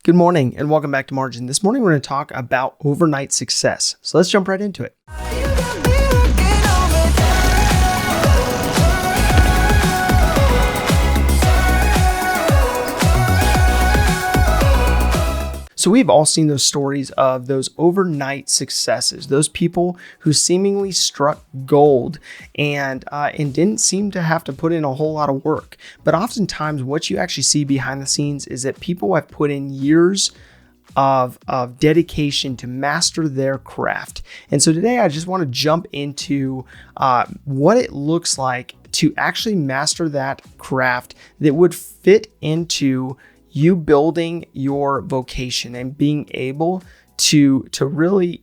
Good morning and welcome back to Margin. This morning we're going to talk about overnight success. So let's jump right into it. So we've all seen those stories of those overnight successes, those people who seemingly struck gold and didn't seem to have to put in a whole lot of work. But oftentimes what you actually see behind the scenes is that people have put in years of dedication to master their craft. And so today I just want to jump into what it looks like to actually master that craft that would fit into you building your vocation and being able to really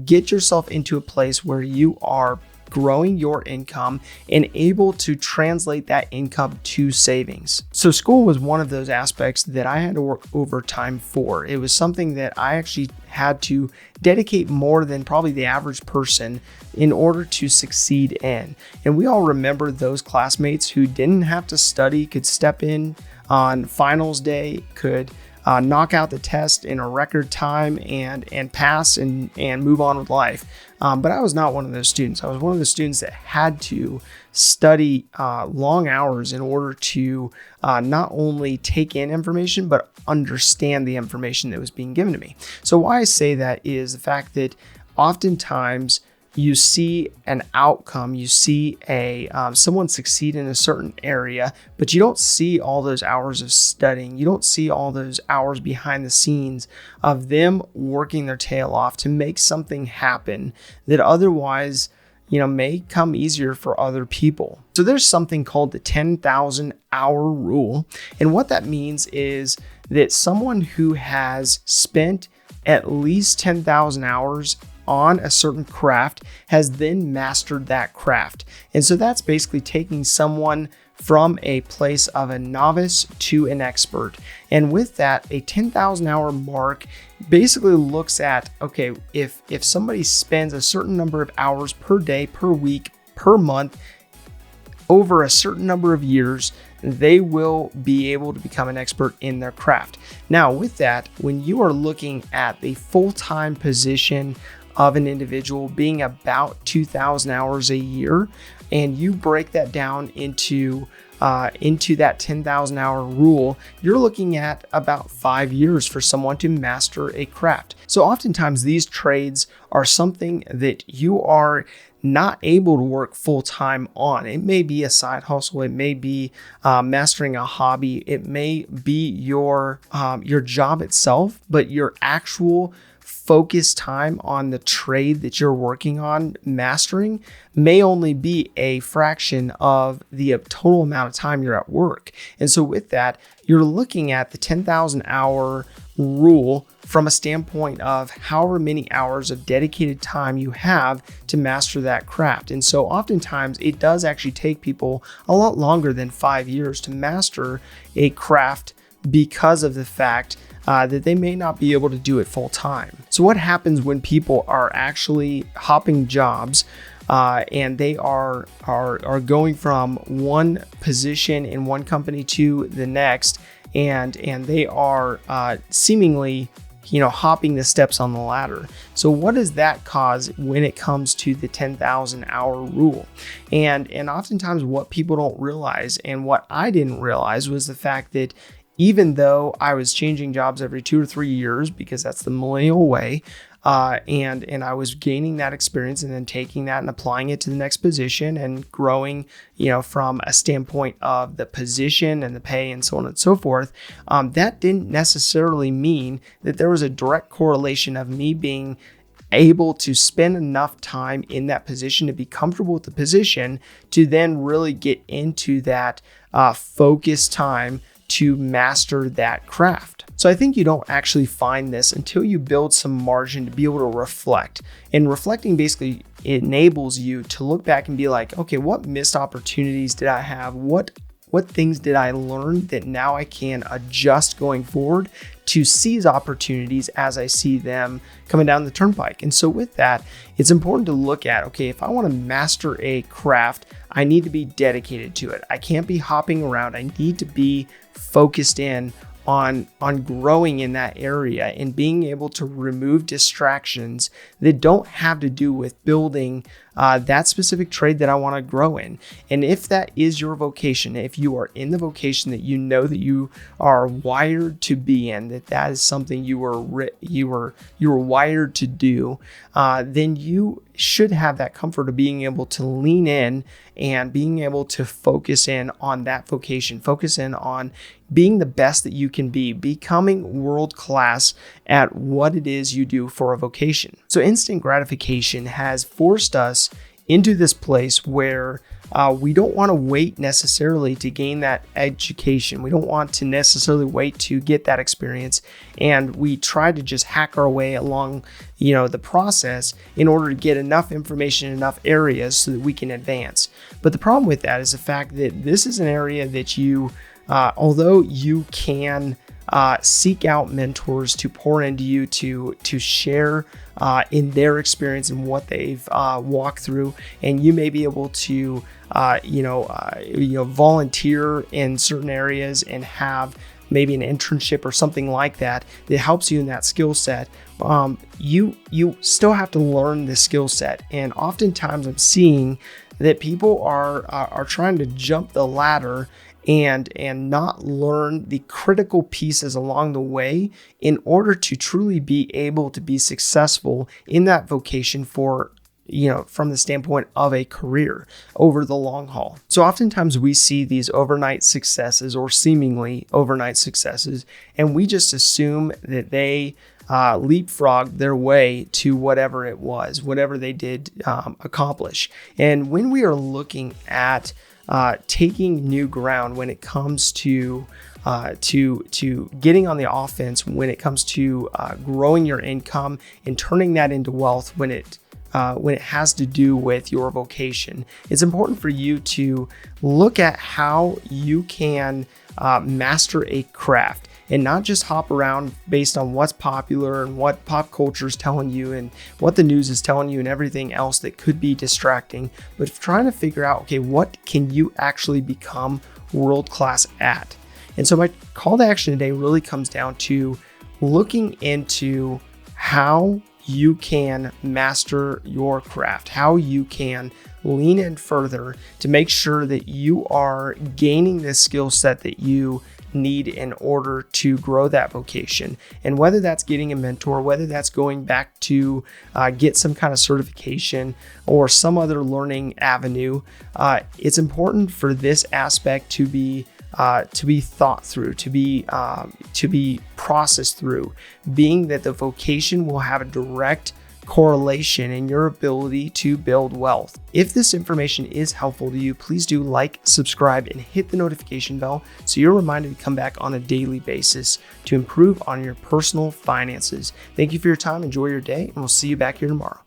get yourself into a place where you are growing your income and able to translate that income to savings. So school was one of those aspects that I had to work overtime for. It was something that I actually had to dedicate more than probably the average person in order to succeed in. And we all remember those classmates who didn't have to study, could step in on finals day, could knock out the test in a record time and pass and move on with life. But I was not one of those students. I was one of the students that had to study long hours in order to not only take in information, but understand the information that was being given to me. So why I say that is the fact that oftentimes you see an outcome, you see someone succeed in a certain area, but you don't see all those hours of studying. You don't see all those hours behind the scenes of them working their tail off to make something happen that otherwise, may come easier for other people. So there's something called the 10,000 hour rule. And what that means is that someone who has spent at least 10,000 hours on a certain craft has then mastered that craft. And so that's basically taking someone from a place of a novice to an expert. And with that, a 10,000 hour mark basically looks at, okay, if somebody spends a certain number of hours per day, per week, per month, over a certain number of years, they will be able to become an expert in their craft. Now, with that, when you are looking at the full-time position of an individual being about 2,000 hours a year, and you break that down into that 10,000 hour rule, you're looking at about 5 years for someone to master a craft. So oftentimes these trades are something that you are not able to work full-time on. It may be a side hustle. It may be mastering a hobby. It may be your job itself, but your actual focus time on the trade that you're working on mastering may only be a fraction of the total amount of time you're at work. And so with that, you're looking at the 10,000 hour rule from a standpoint of however many hours of dedicated time you have to master that craft. And so oftentimes it does actually take people a lot longer than 5 years to master a craft because of the fact that they may not be able to do it full time. So what happens when people are actually hopping jobs and they are going from one position in one company to the next, and they are seemingly hopping the steps on the ladder. So what does that cause when it comes to the 10,000 hour rule? And oftentimes what people don't realize, and what I didn't realize, was the fact that even though I was changing jobs every 2 or 3 years, because that's the millennial way, and I was gaining that experience and then taking that and applying it to the next position and growing, from a standpoint of the position and the pay and so on and so forth, that didn't necessarily mean that there was a direct correlation of me being able to spend enough time in that position to be comfortable with the position to then really get into that focus time to master that craft. So I think you don't actually find this until you build some margin to be able to reflect. And reflecting basically enables you to look back and be like, okay, what missed opportunities did I have? What things did I learn that now I can adjust going forward to seize opportunities as I see them coming down the turnpike? And so with that, it's important to look at, okay, if I want to master a craft, I need to be dedicated to it. I can't be hopping around. I need to be focused in on growing in that area and being able to remove distractions that don't have to do with building that specific trade that I want to grow in. And if that is your vocation, if you are in the vocation that you know that you are wired to be in, that is something you were wired to do, then you should have that comfort of being able to lean in and being able to focus in on that vocation, focus in on being the best that you can be, becoming world class at what it is you do for a vocation. So instant gratification has forced us into this place where we don't want to wait necessarily to gain that education. We don't want to necessarily wait to get that experience. And we try to just hack our way along, the process in order to get enough information in enough areas so that we can advance. But the problem with that is the fact that this is an area that although you can seek out mentors to pour into you, to share in their experience and what they've walked through, and you may be able to volunteer in certain areas and have maybe an internship or something like that helps you in that skill set. You still have to learn the skill set, and oftentimes I'm seeing that people are trying to jump the ladder and not learn the critical pieces along the way in order to truly be able to be successful in that vocation from the standpoint of a career over the long haul. So oftentimes we see these overnight successes or seemingly overnight successes, and we just assume that they leapfrog their way to whatever it was, whatever they did accomplish. And when we are looking at taking new ground when it comes to getting on the offense, when it comes to growing your income and turning that into wealth, when it has to do with your vocation, it's important for you to look at how you can master a craft and not just hop around based on what's popular and what pop culture is telling you and what the news is telling you and everything else that could be distracting, but trying to figure out, okay, what can you actually become world class at? And so my call to action today really comes down to looking into how you can master your craft, how you can lean in further to make sure that you are gaining this skill set that you need in order to grow that vocation. And whether that's getting a mentor, whether that's going back to get some kind of certification or some other learning avenue, it's important for this aspect to be thought through, to be processed through, being that the vocation will have a direct correlation in your ability to build wealth. If this information is helpful to you, please do like, subscribe, and hit the notification bell so you're reminded to come back on a daily basis to improve on your personal finances. Thank you for your time. Enjoy your day, and we'll see you back here tomorrow.